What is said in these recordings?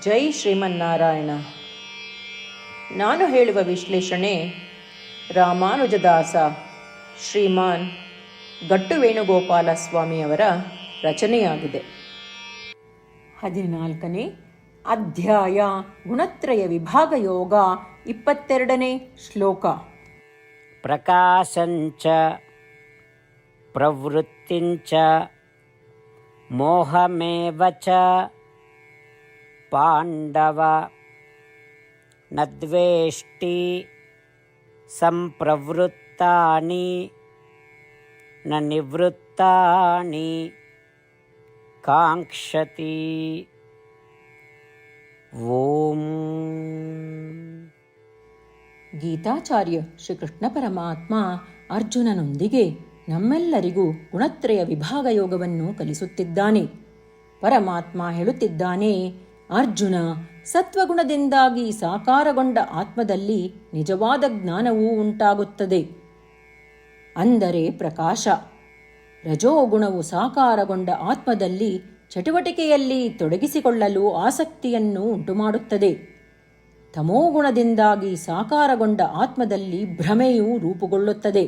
ಜೈ ಶ್ರೀಮನ್ನಾರಾಯಣ. ನಾನು ಹೇಳುವ ವಿಶ್ಲೇಷಣೆ ರಾಮಾನುಜದಾಸ ಶ್ರೀಮಾನ್ ಗಟ್ಟು ವೇಣುಗೋಪಾಲ ಸ್ವಾಮಿಯವರ ರಚನೆಯಾಗಿದೆ. 14ನೇ ಅಧ್ಯಾಯ ಗುಣತ್ರಯ ವಿಭಾಗ ಯೋಗ 22ನೇ ಶ್ಲೋಕ. ಪ್ರಕಾಶಂಚ ಪ್ರವೃತ್ತಿಂಚ ಮೋಹಮೇವ ಚ ಪಾಂಡವ ನ ದ್ವೇಷ್ಟಿ ಸಂಪ್ರವೃತ್ತಾನಿ ನ ನಿವೃತ್ತಾನಿ ಕಾಂಕ್ಷತಿ. ಓಂ. ಗೀತಾಚಾರ್ಯ ಶ್ರೀಕೃಷ್ಣ ಪರಮಾತ್ಮ ಅರ್ಜುನನೊಂದಿಗೆ ನಮ್ಮೆಲ್ಲರಿಗೂ ಗುಣತ್ರಯ ವಿಭಾಗ ಯೋಗವನ್ನು ಕಲಿಸುತ್ತಿದ್ದಾನೆ. ಪರಮಾತ್ಮ ಹೇಳುತ್ತಿದ್ದಾನೆ, ಅರ್ಜುನ, ಸತ್ವಗುಣದಿಂದಾಗಿ ಸಾಕಾರಗೊಂಡ ಆತ್ಮದಲ್ಲಿ ನಿಜವಾದ ಜ್ಞಾನವೂ ಉಂಟಾಗುತ್ತದೆ, ಅಂದರೆ ಪ್ರಕಾಶ. ರಜೋಗುಣವು ಸಾಕಾರಗೊಂಡ ಆತ್ಮದಲ್ಲಿ ಚಟುವಟಿಕೆಯಲ್ಲಿ ತೊಡಗಿಸಿಕೊಳ್ಳಲು ಆಸಕ್ತಿಯನ್ನು ಉಂಟುಮಾಡುತ್ತದೆ. ತಮೋಗುಣದಿಂದಾಗಿ ಸಾಕಾರಗೊಂಡ ಆತ್ಮದಲ್ಲಿ ಭ್ರಮೆಯು ರೂಪುಗೊಳ್ಳುತ್ತದೆ.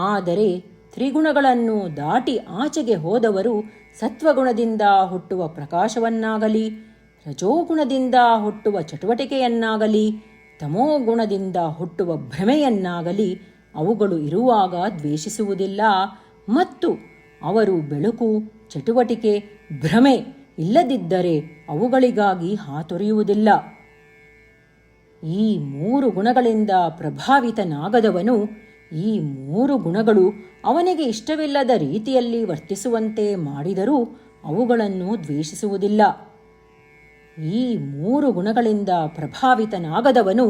ಆದರೆ ತ್ರಿಗುಣಗಳನ್ನು ದಾಟಿ ಆಚೆಗೆ ಹೋದವರು ಸತ್ವಗುಣದಿಂದ ಹುಟ್ಟುವ ಪ್ರಕಾಶವನ್ನಾಗಲಿ, ರಜೋಗುಣದಿಂದ ಹುಟ್ಟುವ ಚಟುವಟಿಕೆಯನ್ನಾಗಲಿ, ತಮೋಗುಣದಿಂದ ಹುಟ್ಟುವ ಭ್ರಮೆಯನ್ನಾಗಲಿ ಅವುಗಳು ಇರುವಾಗ ದ್ವೇಷಿಸುವುದಿಲ್ಲ, ಮತ್ತು ಅವರು ಬೆಳಕು, ಚಟುವಟಿಕೆ, ಭ್ರಮೆ ಇಲ್ಲದಿದ್ದರೆ ಅವುಗಳಿಗಾಗಿ ಹಾತೊರೆಯುವುದಿಲ್ಲ. ಈ 3 ಗುಣಗಳಿಂದ ಪ್ರಭಾವಿತನಾಗದವನು ಈ 3 ಗುಣಗಳು ಅವನಿಗೆ ಇಷ್ಟವಿಲ್ಲದ ರೀತಿಯಲ್ಲಿ ವರ್ತಿಸುವಂತೆ ಮಾಡಿದರೂ ಅವುಗಳನ್ನು ದ್ವೇಷಿಸುವುದಿಲ್ಲ. ಈ 3 ಗುಣಗಳಿಂದ ಪ್ರಭಾವಿತನಾಗದವನು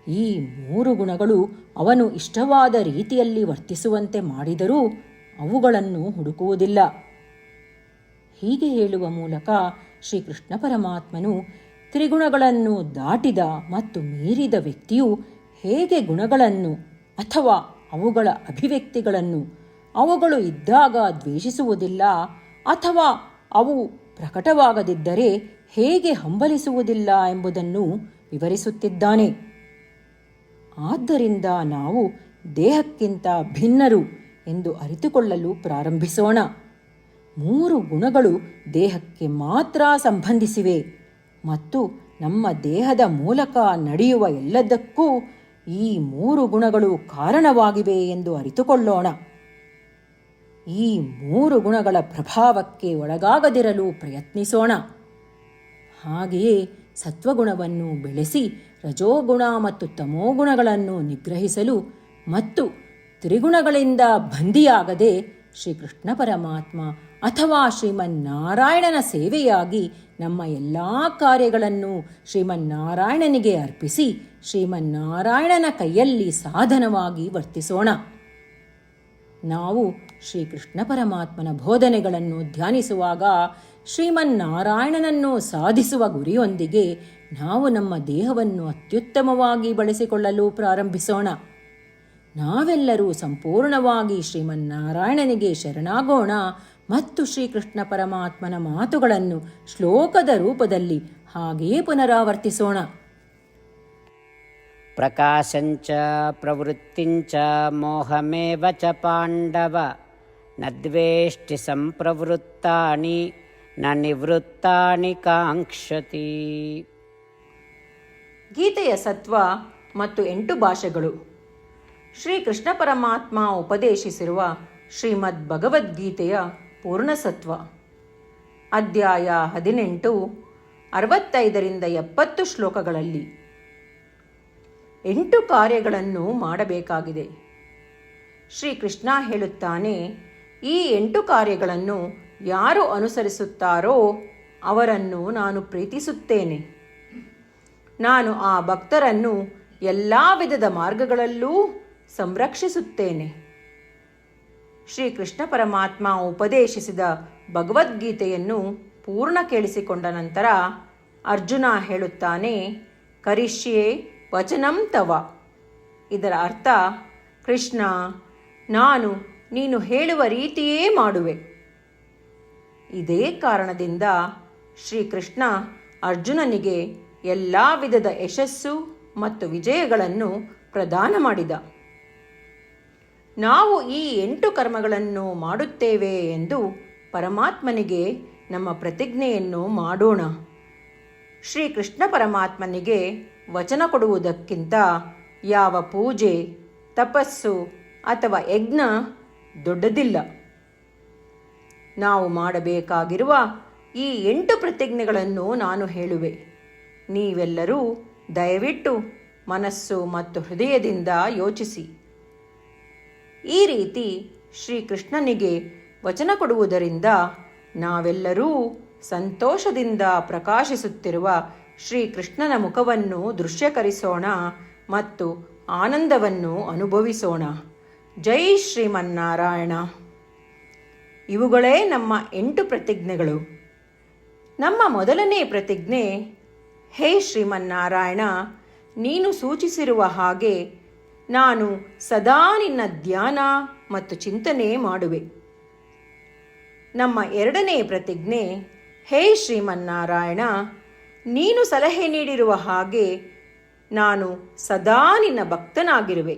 ಈ 3 ಗುಣಗಳು ಅವನು ಇಷ್ಟವಾದ ರೀತಿಯಲ್ಲಿ ವರ್ತಿಸುವಂತೆ ಮಾಡಿದರೂ ಅವುಗಳನ್ನು ಹುಡುಕುವುದಿಲ್ಲ. ಹೀಗೆ ಹೇಳುವ ಮೂಲಕ ಶ್ರೀಕೃಷ್ಣ ಪರಮಾತ್ಮನು ತ್ರಿಗುಣಗಳನ್ನು ದಾಟಿದ ಮತ್ತು ಮೀರಿದ ವ್ಯಕ್ತಿಯು ಹೇಗೆ ಗುಣಗಳನ್ನು ಅಥವಾ ಅವುಗಳ ಅಭಿವ್ಯಕ್ತಿಗಳನ್ನು ಅವುಗಳು ಇದ್ದಾಗ ದ್ವೇಷಿಸುವುದಿಲ್ಲ, ಅಥವಾ ಅವು ಪ್ರಕಟವಾಗದಿದ್ದರೆ ಹೇಗೆ ಹಂಬಲಿಸುವುದಿಲ್ಲ ಎಂಬುದನ್ನು ವಿವರಿಸುತ್ತಿದ್ದಾನೆ. ಆದ್ದರಿಂದ ನಾವು ದೇಹಕ್ಕಿಂತ ಭಿನ್ನರು ಎಂದು ಅರಿತುಕೊಳ್ಳಲು ಪ್ರಾರಂಭಿಸೋಣ. 3 ಗುಣಗಳು ದೇಹಕ್ಕೆ ಮಾತ್ರ ಸಂಬಂಧಿಸಿವೆ ಮತ್ತು ನಮ್ಮ ದೇಹದ ಮೂಲಕ ನಡೆಯುವ ಎಲ್ಲದಕ್ಕೂ ಈ 3 ಗುಣಗಳು ಕಾರಣವಾಗಿವೆ ಎಂದು ಅರಿತುಕೊಳ್ಳೋಣ. ಈ 3 ಗುಣಗಳ ಪ್ರಭಾವಕ್ಕೆ ಒಳಗಾಗದಿರಲು ಪ್ರಯತ್ನಿಸೋಣ. ಹಾಗೆಯೇ ಸತ್ವಗುಣವನ್ನು ಬೆಳೆಸಿ ರಜೋಗುಣ ಮತ್ತು ತಮೋಗುಣಗಳನ್ನು ನಿಗ್ರಹಿಸಲು ಮತ್ತು ತ್ರಿಗುಣಗಳಿಂದ ಬಂದಿಯಾಗದೆ ಶ್ರೀಕೃಷ್ಣ ಪರಮಾತ್ಮ ಅಥವಾ ಶ್ರೀಮನ್ನಾರಾಯಣನ ಸೇವೆಯಾಗಿ ನಮ್ಮ ಎಲ್ಲ ಕಾರ್ಯಗಳನ್ನು ಶ್ರೀಮನ್ನಾರಾಯಣನಿಗೆ ಅರ್ಪಿಸಿ ಶ್ರೀಮನ್ನಾರಾಯಣನ ಕೈಯಲ್ಲಿ ಸಾಧನವಾಗಿ ವರ್ತಿಸೋಣ. ನಾವು ಶ್ರೀಕೃಷ್ಣ ಪರಮಾತ್ಮನ ಬೋಧನೆಗಳನ್ನು ಧ್ಯಾನಿಸುವಾಗ ಶ್ರೀಮನ್ನಾರಾಯಣನನ್ನು ಸಾಧಿಸುವ ಗುರಿಯೊಂದಿಗೆ ನಾವು ನಮ್ಮ ದೇಹವನ್ನು ಅತ್ಯುತ್ತಮವಾಗಿ ಬಳಸಿಕೊಳ್ಳಲು ಪ್ರಾರಂಭಿಸೋಣ. ನಾವೆಲ್ಲರೂ ಸಂಪೂರ್ಣವಾಗಿ ಶ್ರೀಮನ್ನಾರಾಯಣನಿಗೆ ಶರಣಾಗೋಣ ಮತ್ತು ಶ್ರೀಕೃಷ್ಣ ಪರಮಾತ್ಮನ ಮಾತುಗಳನ್ನು ಶ್ಲೋಕದ ರೂಪದಲ್ಲಿ ಹಾಗೆಯೇ ಪುನರಾವರ್ತಿಸೋಣ. ಪ್ರಕಾಶಂಚ ಪ್ರವೃತ್ತಿಂಚ ಮೋಹಮೇವ ಚ ಪಾಂಡವ ನ ದ್ವೇಷ್ಟಿ ಸಂಪ್ರವೃತ್ತಾನಿ ನ ನಿವೃತ್ತಾನಿ ಕಾಂಕ್ಷತಿ. ಗೀತೆಯ ಸತ್ವ ಮತ್ತು 8 ಭಾಷೆಗಳು. ಶ್ರೀಕೃಷ್ಣ ಪರಮಾತ್ಮ ಉಪದೇಶಿಸಿರುವ ಶ್ರೀಮದ್ ಭಗವದ್ಗೀತೆಯ ಪೂರ್ಣಸತ್ವ. ಅಧ್ಯಾಯ 18 65ರಿಂದ 70 ಶ್ಲೋಕಗಳಲ್ಲಿ 8 ಕಾರ್ಯಗಳನ್ನು ಮಾಡಬೇಕಾಗಿದೆ. ಶ್ರೀಕೃಷ್ಣ ಹೇಳುತ್ತಾನೆ, ಈ 8 ಕಾರ್ಯಗಳನ್ನು ಯಾರು ಅನುಸರಿಸುತ್ತಾರೋ ಅವರನ್ನು ನಾನು ಪ್ರೀತಿಸುತ್ತೇನೆ. ನಾನು ಆ ಭಕ್ತರನ್ನು ಎಲ್ಲ ವಿಧದ ಮಾರ್ಗಗಳಲ್ಲೂ ಸಂರಕ್ಷಿಸುತ್ತೇನೆ. ಶ್ರೀಕೃಷ್ಣ ಪರಮಾತ್ಮ ಉಪದೇಶಿಸಿದ ಭಗವದ್ಗೀತೆಯನ್ನು ಪೂರ್ಣ ಕೇಳಿಸಿಕೊಂಡ ನಂತರ ಅರ್ಜುನ ಹೇಳುತ್ತಾನೆ, ಕರಿಷ್ಯೆ ವಚನಂ ತವ. ಇದರ ಅರ್ಥ, ಕೃಷ್ಣ, ನಾನು ನೀನು ಹೇಳುವ ರೀತಿಯೇ ಮಾಡುವೆ. ಇದೇ ಕಾರಣದಿಂದ ಶ್ರೀಕೃಷ್ಣ ಅರ್ಜುನನಿಗೆ ಎಲ್ಲ ವಿಧದ ಯಶಸ್ಸು ಮತ್ತು ವಿಜಯಗಳನ್ನು ಪ್ರದಾನ ಮಾಡಿದ. ನಾವು ಈ 8 ಕರ್ಮಗಳನ್ನು ಮಾಡುತ್ತೇವೆ ಎಂದು ಪರಮಾತ್ಮನಿಗೆ ನಮ್ಮ ಪ್ರತಿಜ್ಞೆಯನ್ನು ಮಾಡೋಣ. ಶ್ರೀಕೃಷ್ಣ ಪರಮಾತ್ಮನಿಗೆ ವಚನ ಕೊಡುವುದಕ್ಕಿಂತ ಯಾವ ಪೂಜೆ, ತಪಸ್ಸು ಅಥವಾ ಯಜ್ಞ ದೊಡ್ಡದಿಲ್ಲ. ನಾವು ಮಾಡಬೇಕಾಗಿರುವ ಈ 8 ಪ್ರತಿಜ್ಞೆಗಳನ್ನು ನಾನು ಹೇಳುವೆ. ನೀವೆಲ್ಲರೂ ದಯವಿಟ್ಟು ಮನಸ್ಸು ಮತ್ತು ಹೃದಯದಿಂದ ಯೋಚಿಸಿ. ಈ ರೀತಿ ಶ್ರೀಕೃಷ್ಣನಿಗೆ ವಚನ ಕೊಡುವುದರಿಂದ ನಾವೆಲ್ಲರೂ ಸಂತೋಷದಿಂದ ಪ್ರಕಾಶಿಸುತ್ತಿರುವ ಶ್ರೀಕೃಷ್ಣನ ಮುಖವನ್ನು ದೃಶ್ಯಕರಿಸೋಣ ಮತ್ತು ಆನಂದವನ್ನು ಅನುಭವಿಸೋಣ. ಜೈ ಶ್ರೀಮನ್ನಾರಾಯಣ. ಇವುಗಳೇ ನಮ್ಮ 8 ಪ್ರತಿಜ್ಞೆಗಳು. ನಮ್ಮ ಮೊದಲನೇ ಪ್ರತಿಜ್ಞೆ, ಹೇ ಶ್ರೀಮನ್ನಾರಾಯಣ, ನೀನು ಸೂಚಿಸಿರುವ ಹಾಗೆ ನಾನು ಸದಾ ನಿನ್ನ ಧ್ಯಾನ ಮತ್ತು ಚಿಂತನೆ ಮಾಡುವೆ. ನಮ್ಮ ಎರಡನೇ ಪ್ರತಿಜ್ಞೆ, ಹೇ ಶ್ರೀಮನ್ನಾರಾಯಣ, ನೀನು ಸಲಹೆ ನೀಡಿರುವ ಹಾಗೆ ನಾನು ಸದಾ ನಿನ್ನ ಭಕ್ತನಾಗಿರುವೆ.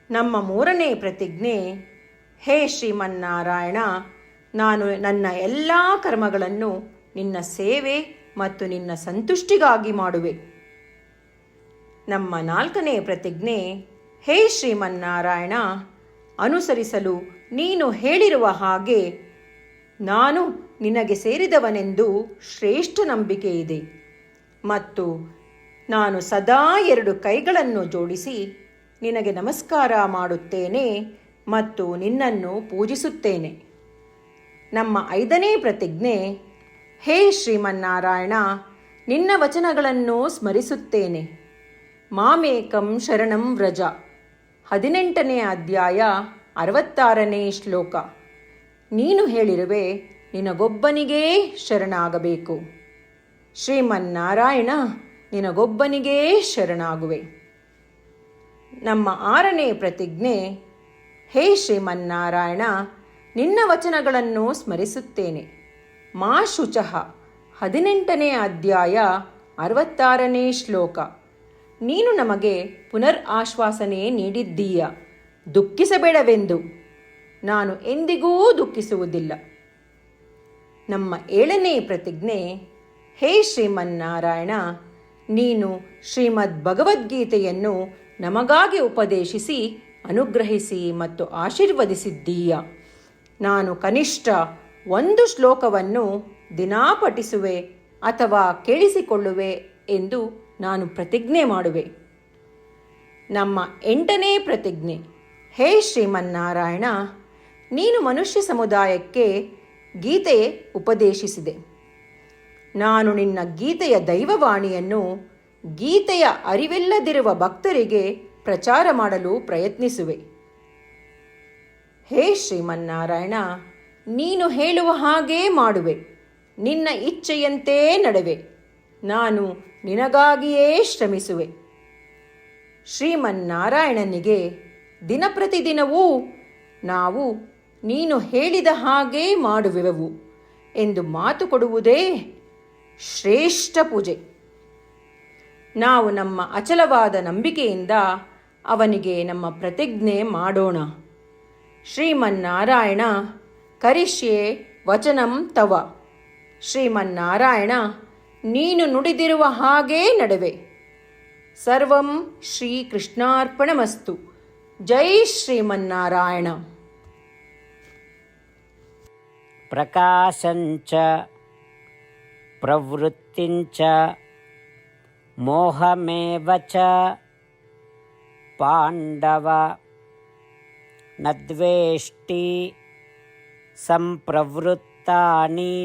ನಮ್ಮ ಮೂರನೇ ಪ್ರತಿಜ್ಞೆ, ಹೇ ಶ್ರೀಮನ್ನಾರಾಯಣ, ನಾನು ನನ್ನ ಎಲ್ಲ ಕರ್ಮಗಳನ್ನು ನಿನ್ನ ಸೇವೆ ಮತ್ತು ನಿನ್ನ ಸಂತುಷ್ಟಿಗಾಗಿ ಮಾಡುವೆ. ನಮ್ಮ ನಾಲ್ಕನೇ ಪ್ರತಿಜ್ಞೆ, ಹೇ ಶ್ರೀಮನ್ನಾರಾಯಣ, ಅನುಸರಿಸಲು ನೀನು ಹೇಳಿರುವ ಹಾಗೆ ನಾನು ನಿನಗೆ ಸೇರಿದವನೆಂದು ಶ್ರೇಷ್ಠ ನಂಬಿಕೆ ಇದೆ ಮತ್ತು ನಾನು ಸದಾ 2 ಕೈಗಳನ್ನು ಜೋಡಿಸಿ ನಿನಗೆ ನಮಸ್ಕಾರ ಮಾಡುತ್ತೇನೆ ಮತ್ತು ನಿನ್ನನ್ನು ಪೂಜಿಸುತ್ತೇನೆ. ನಮ್ಮ 5ನೇ ಪ್ರತಿಜ್ಞೆ, ಹೇ ಶ್ರೀಮನ್ನಾರಾಯಣ, ನಿನ್ನ ವಚನಗಳನ್ನು ಸ್ಮರಿಸುತ್ತೇನೆ. ಮಾಮೇಕಂ ಶರಣಂ ವ್ರಜ, 18ನೇ ಅಧ್ಯಾಯ 66ನೇ ಶ್ಲೋಕ. ನೀನು ಹೇಳಿರುವೆ, ನಿನಗೊಬ್ಬನಿಗೇ ಶರಣಾಗಬೇಕು. ಶ್ರೀಮನ್ನಾರಾಯಣ, ನಿನಗೊಬ್ಬನಿಗೇ ಶರಣಾಗುವೆ. ನಮ್ಮ 6ನೇ ಪ್ರತಿಜ್ಞೆ, ಹೇ ಶ್ರೀಮನ್ನಾರಾಯಣ, ನಿನ್ನ ವಚನಗಳನ್ನು ಸ್ಮರಿಸುತ್ತೇನೆ. ಮಾ ಶುಚಃ, 18ನೇ ಅಧ್ಯಾಯ 66ನೇ ಶ್ಲೋಕ. ನೀನು ನಮಗೆ ಪುನರ್ ಆಶ್ವಾಸನೆ ನೀಡಿದ್ದೀಯ, ದುಃಖಿಸಬೇಡವೆಂದು. ನಾನು ಎಂದಿಗೂ ದುಃಖಿಸುವುದಿಲ್ಲ. ನಮ್ಮ 7ನೇ ಪ್ರತಿಜ್ಞೆ, ಹೇ ಶ್ರೀಮನ್ನಾರಾಯಣ, ನೀನು ಶ್ರೀಮದ್ ಭಗವದ್ಗೀತೆಯನ್ನು ನಮಗಾಗಿ ಉಪದೇಶಿಸಿ ಅನುಗ್ರಹಿಸಿ ಮತ್ತು ಆಶೀರ್ವದಿಸಿದ್ದೀಯ. ನಾನು ಕನಿಷ್ಠ 1 ಶ್ಲೋಕವನ್ನು ದಿನಾ ಪಠಿಸುವೆ ಅಥವಾ ಕೇಳಿಸಿಕೊಳ್ಳುವೆ ಎಂದು ನಾನು ಪ್ರತಿಜ್ಞೆ ಮಾಡುವೆ. ನಮ್ಮ 8ನೇ ಪ್ರತಿಜ್ಞೆ, ಹೇ ಶ್ರೀಮನ್ನಾರಾಯಣ, ನೀನು ಮನುಷ್ಯ ಸಮುದಾಯಕ್ಕೆ ಗೀತೆ ಉಪದೇಶಿಸಿದೆ. ನಾನು ನಿನ್ನ ಗೀತೆಯ ದೈವವಾಣಿಯನ್ನು ಗೀತೆಯ ಅರಿವಿಲ್ಲದಿರುವ ಭಕ್ತರಿಗೆ ಪ್ರಚಾರ ಮಾಡಲು ಪ್ರಯತ್ನಿಸುವೆ. ಹೇ ಶ್ರೀಮನ್ನಾರಾಯಣ, ನೀನು ಹೇಳುವ ಹಾಗೇ ಮಾಡುವೆ. ನಿನ್ನ ಇಚ್ಛೆಯಂತೆ ನಡೆವೆ. ನಾನು ನಿನಗಾಗಿಯೇ ಶ್ರಮಿಸುವೆ. ಶ್ರೀಮನ್ನಾರಾಯಣನಿಗೆ ದಿನಪ್ರತಿದಿನವೂ ನಾವು ನೀನು ಹೇಳಿದ ಹಾಗೇ ಮಾಡುವೆವು ಎಂದು ಮಾತು ಕೊಡುವುದೇ ಶ್ರೇಷ್ಠ ಪೂಜೆ. ನಾವು ನಮ್ಮ ಅಚಲವಾದ ನಂಬಿಕೆಯಿಂದ ಅವನಿಗೆ ನಮ್ಮ ಪ್ರತಿಜ್ಞೆ ಮಾಡೋಣ. ಶ್ರೀಮನ್ನಾರಾಯಣ, ಕರಿಷ್ಯೆ ವಚನಂ ತವ. ಶ್ರೀಮನ್ನಾರಾಯಣ, ನೀನು ನುಡಿದಿರುವ ಹಾಗೇ ನಡೆವೆ. ಸರ್ವಂ ಶ್ರೀಕೃಷ್ಣಾರ್ಪಣಮಸ್ತು. ಜೈ ಶ್ರೀಮನ್ನಾರಾಯಣ. ಪ್ರಕಾಶಂಚ ಪ್ರವೃತ್ತಿಂಚ ಮೋಹಮೇವ ಚ ಪಾಂಡವ ನ ದ್ವೇಷ್ಟಿ ಸಂಪ್ರವೃತ್ತಾನಿ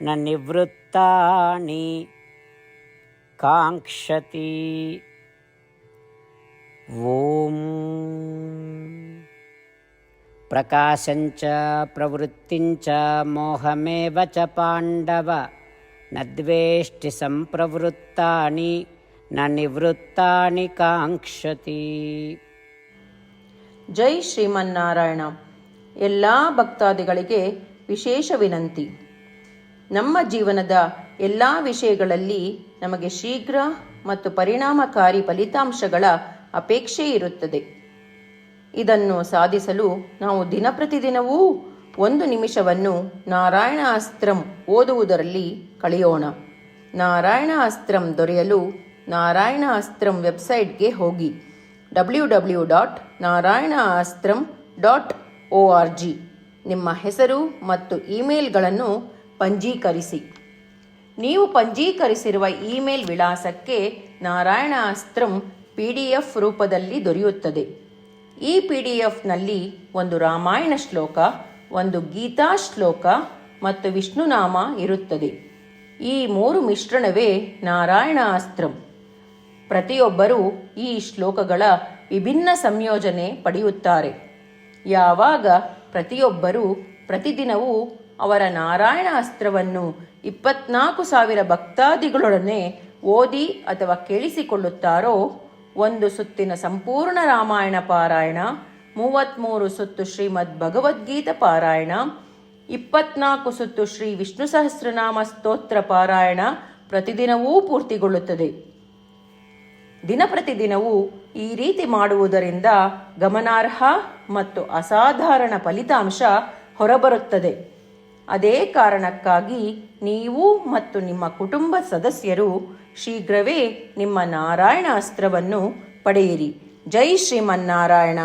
ನ ನಿವೃತ್ತಾನಿ ಕಾಂಕ್ಷತಿ. ಓಂ. ಪ್ರಕಾಶಂಚ ಪ್ರವೃತ್ತಿಂಚ ಮೋಹಮೇವ ಚ ಪಾಂಡವ ನ ದ್ವೇಷ್ಟಿ ಸಂಪ್ರವೃತ್ತಾನಿ ನ ನಿವೃತ್ತಾನಿ ಕಾಂಕ್ಷತಿ. ಜೈ ಶ್ರೀಮನ್ನಾರಾಯಣ. ಎಲ್ಲ ಭಕ್ತಾದಿಗಳಿಗೆ ವಿಶೇಷ ವಿನಂತಿ. ನಮ್ಮ ಜೀವನದ ಎಲ್ಲ ವಿಷಯಗಳಲ್ಲಿ ನಮಗೆ ಶೀಘ್ರ ಮತ್ತು ಪರಿಣಾಮಕಾರಿ ಫಲಿತಾಂಶಗಳ ಅಪೇಕ್ಷೆ ಇರುತ್ತದೆ. ಇದನ್ನು ಸಾಧಿಸಲು ನಾವು ದಿನಪ್ರತಿದಿನವೂ 1 ನಿಮಿಷವನ್ನು ನಾರಾಯಣ ಅಸ್ತ್ರಂ ಓದುವುದರಲ್ಲಿ ಕಳೆಯೋಣ. ನಾರಾಯಣ ಅಸ್ತ್ರಂ ದೊರೆಯಲು ನಾರಾಯಣ ಅಸ್ತ್ರಂ ವೆಬ್ಸೈಟ್ಗೆ ಹೋಗಿ www.narayanaastram.org ನಿಮ್ಮ ಹೆಸರು ಮತ್ತು ಇಮೇಲ್ಗಳನ್ನು ಪಂಜೀಕರಿಸಿ. ನೀವು ಪಂಜೀಕರಿಸಿರುವ ಇಮೇಲ್ ವಿಳಾಸಕ್ಕೆ ನಾರಾಯಣ ಅಸ್ತ್ರಂ PDF ರೂಪದಲ್ಲಿ ದೊರೆಯುತ್ತದೆ. ಈ PDFನಲ್ಲಿ 1 ರಾಮಾಯಣ ಶ್ಲೋಕ, 1 ಗೀತಾ ಶ್ಲೋಕ ಮತ್ತು ವಿಷ್ಣುನಾಮ ಇರುತ್ತದೆ. ಈ 3 ಮಿಶ್ರಣವೇ ನಾರಾಯಣ ಅಸ್ತ್ರಂ. ಪ್ರತಿಯೊಬ್ಬರೂ ಈ ಶ್ಲೋಕಗಳ ವಿಭಿನ್ನ ಸಂಯೋಜನೆ ಪಡೆಯುತ್ತಾರೆ. ಯಾವಾಗ ಪ್ರತಿಯೊಬ್ಬರೂ ಪ್ರತಿದಿನವೂ ಅವರ ನಾರಾಯಣ ಅಸ್ತ್ರವನ್ನು 24,000 ಭಕ್ತಾದಿಗಳೊಡನೆ ಓದಿ ಅಥವಾ ಕೇಳಿಸಿಕೊಳ್ಳುತ್ತಾರೋ, 1 ಸುತ್ತಿನ ಸಂಪೂರ್ಣ ರಾಮಾಯಣ ಪಾರಾಯಣ, 33 ಸುತ್ತು ಶ್ರೀಮದ್ ಭಗವದ್ಗೀತಾ ಪಾರಾಯಣ, 24 ಸುತ್ತು ಶ್ರೀ ವಿಷ್ಣು ಸಹಸ್ರನಾಮ ಸ್ತೋತ್ರ ಪಾರಾಯಣ ಪ್ರತಿದಿನವೂ ಪೂರ್ತಿಗೊಳ್ಳುತ್ತದೆ. ದಿನಪ್ರತಿದಿನವೂ ಈ ರೀತಿ ಮಾಡುವುದರಿಂದ ಗಮನಾರ್ಹ ಮತ್ತು ಅಸಾಧಾರಣ ಫಲಿತಾಂಶ ಹೊರಬರುತ್ತದೆ. ಅದೇ ಕಾರಣಕ್ಕಾಗಿ ನೀವು ಮತ್ತು ನಿಮ್ಮ ಕುಟುಂಬ ಸದಸ್ಯರು ಶೀಘ್ರವೇ ನಿಮ್ಮ ನಾರಾಯಣ ಅಸ್ತ್ರವನ್ನು ಪಡೆಯಿರಿ. ಜೈ ಶ್ರೀಮನ್ನಾರಾಯಣ.